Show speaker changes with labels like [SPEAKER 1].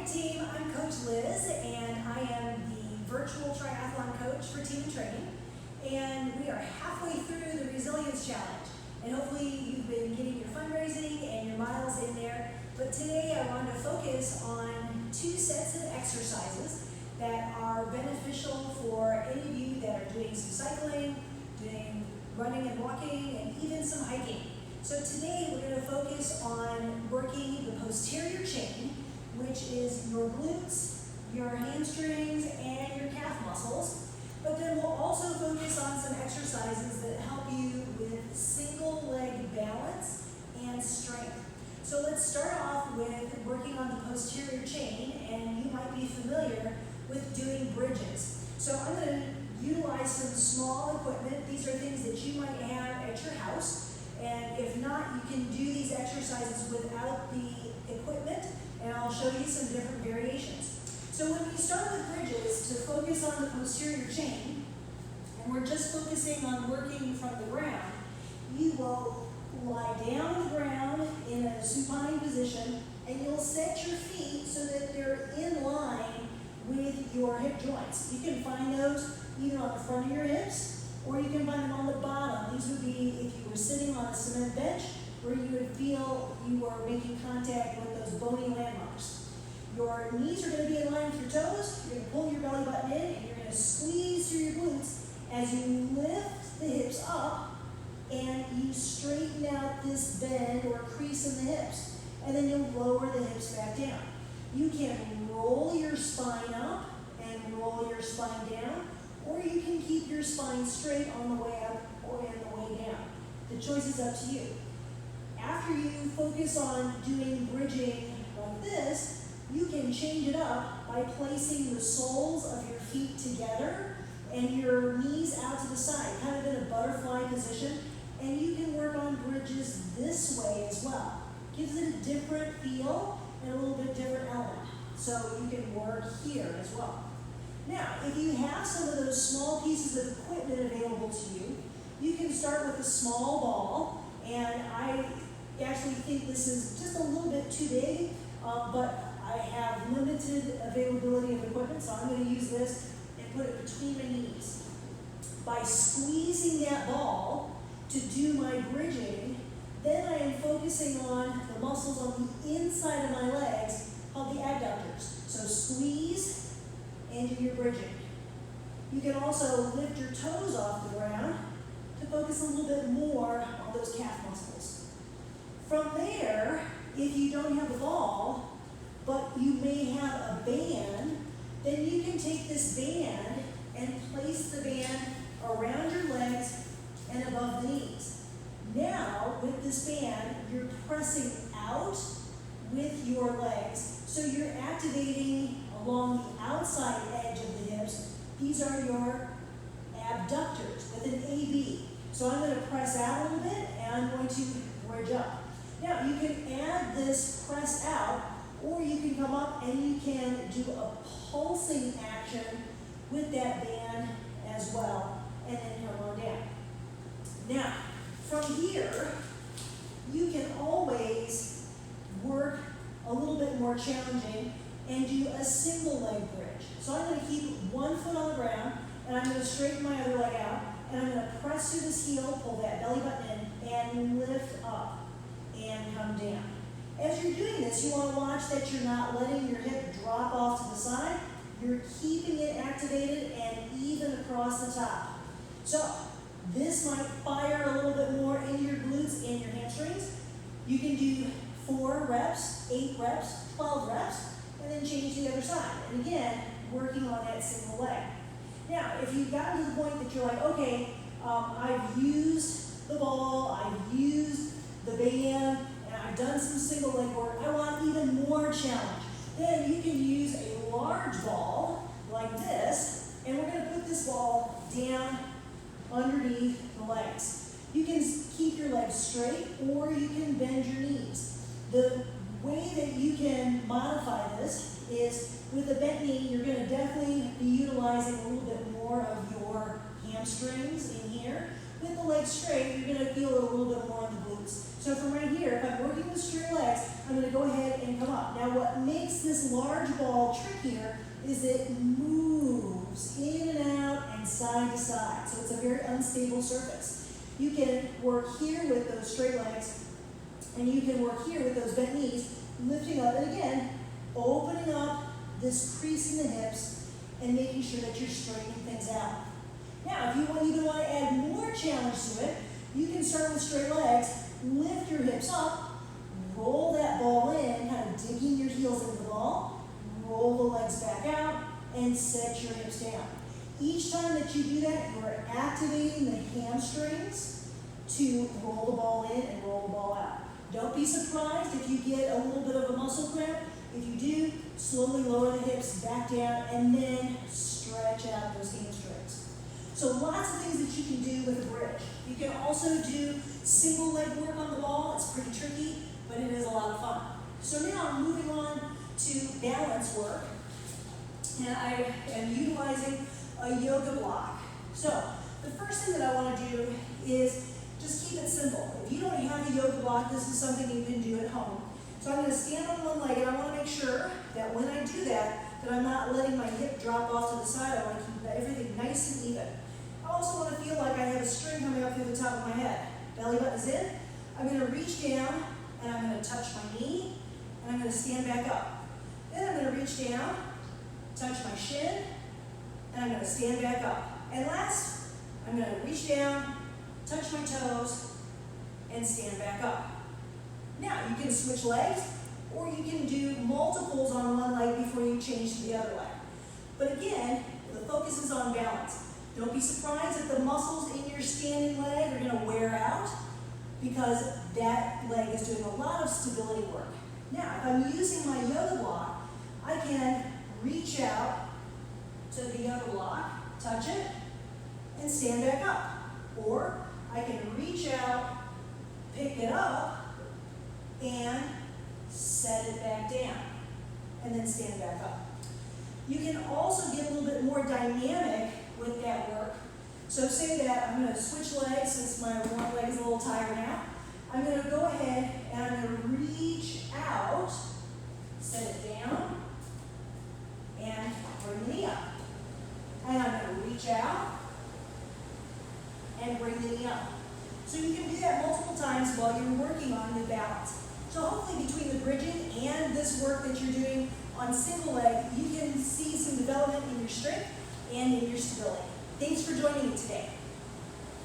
[SPEAKER 1] Hi team, I'm Coach Liz and I am the Virtual Triathlon Coach for Team and Training, and we are halfway through the Resilience Challenge, and hopefully you've been getting your fundraising and your miles in there. But today I want to focus on 2 sets of exercises that are beneficial for any of you that are doing some cycling, doing running and walking, and even some hiking. So today we're going to focus on working the posterior chain, which is your glutes, your hamstrings, and your calf muscles. But then we'll also focus on some exercises that help you with single leg balance and strength. So let's start off with working on the posterior chain, and you might be familiar with doing bridges. So I'm going to utilize some small equipment. These are things that you might have at your house. And if not, you can do these exercises without the equipment, and I'll show you some different variations. So when we start with bridges, to focus on the posterior chain, and we're just focusing on working from the ground, you will lie down on the ground in a supine position, and you'll set your feet so that they're in line with your hip joints. You can find those either on the front of your hips, or you can find them on the bottom. These would be if you were sitting on a cement bench where you would feel you were making contact with those bony landmarks. Your knees are going to be in line with your toes. You're going to pull your belly button in, and you're going to squeeze through your glutes as you lift the hips up and you straighten out this bend or crease in the hips. And then you'll lower the hips back down. You can roll your spine up and roll your spine down, or you can keep your spine straight on the way up or on the way down. The choice is up to you. After you focus on doing bridging like this, you can change it up by placing the soles of your feet together and your knees out to the side, kind of in a butterfly position, and you can work on bridges this way as well. Gives it a different feel and a little bit different element. So you can work here as well. Now, if you have some of those small pieces of equipment available to you, you can start with a small ball, and I actually think this is just a little bit too big, but I have limited availability of equipment, so I'm going to use this and put it between my knees. By squeezing that ball to do my bridging, then I am focusing on the muscles on the inside of my legs called the adductors. So squeeze and do your bridging. You can also lift your toes off the ground to focus a little bit more on those calf muscles. From there, if you don't have a ball, but you may have a band, then you can take this band and place the band around your legs and above the knees. Now, with this band, you're pressing out with your legs, so you're activating along the outside edge of the hips. These are your abductors with an AB. So I'm going to press out a little bit, and I'm going to bridge up. Now, you can add this press out, or you can come up and you can do a pulsing action with that band as well, and then come on down. Now, from here, you can always work a little bit more challenging and do a single leg bridge. So I'm going to keep one foot on the ground, and I'm going to straighten my other leg out, and I'm going to press through this heel, pull that belly button in, and lift up and come down. As you're doing this, you want to watch that you're not letting your hip drop off to the side. You're keeping it activated and even across the top. So this might fire a little bit more into your glutes and your hamstrings. You can do 4 reps, 8 reps, 12 reps, and then change to the other side. And again, working on that single leg. Now, if you've gotten to the point that you're like, okay, I've used the ball, I've used the band, and I've done some single leg work, I want even more challenge. Then you can use a large ball like this, and we're going to put this ball down underneath the legs. You can keep your legs straight, or you can bend your knees. The way that you can modify this is with a bent knee, you're going to definitely be utilizing a little bit more of your hamstrings in here. With the legs straight, you're going to feel it a little bit more on the glutes. So from right here, if I'm working with straight legs, I'm going to go ahead and come up. Now what may makes this large ball trickier is it moves in and out and side to side. So it's a very unstable surface. You can work here with those straight legs, and you can work here with those bent knees, lifting up, and again, opening up this crease in the hips and making sure that you're straightening things out. Now, if you even want to add more challenge to it, you can start with straight legs, lift your hips up, roll that ball in, kind of digging your heels into the ball, roll the legs back out, and set your hips down. Each time that you do that, you are activating the hamstrings to roll the ball in and roll the ball out. Don't be surprised if you get a little bit of a muscle cramp. If you do, slowly lower the hips back down and then stretch out those hamstrings. So lots of things that you can do with a bridge. You can also do single leg work on the ball. It's pretty tricky, but it is a lot of fun. So now I'm moving on to balance work, and I am utilizing a yoga block. So the first thing that I want to do is just keep it simple. If you don't have a yoga block, this is something you can do at home. So I'm going to stand on one leg, and I want to make sure that when I do that I'm not letting my hip drop off to the side. I want to keep everything nice and even. I also want to feel like I have a string coming up through the top of my head. Belly button is in. I'm going to reach down, and I'm going to touch my knee, and I'm going to stand back up. Then I'm going to reach down, touch my shin, and I'm going to stand back up. And last, I'm going to reach down, touch my toes, and stand back up. Now, you can switch legs, or you can do multiples on one leg before you change to the other leg. But again, the focus is on balance. Don't be surprised if the muscles in your standing leg are going to wear out, because that leg is doing a lot of stability work. Now, if I'm using my yoga block, I can reach out to the yoga block, touch it, and stand back up. Or I can reach out, pick it up, and set it back down, and then stand back up. You can also get a little bit more dynamic with that work. So say that I'm going to switch legs since my one leg is a little tired now. I'm going to go ahead and I'm going to reach out, set it down, and bring the knee up. And I'm going to reach out and bring the knee up. So you can do that multiple times while you're working on the balance. So hopefully between the bridging and this work that you're doing on single leg, you can see some development in your strength and in your stability. Thanks for joining me today.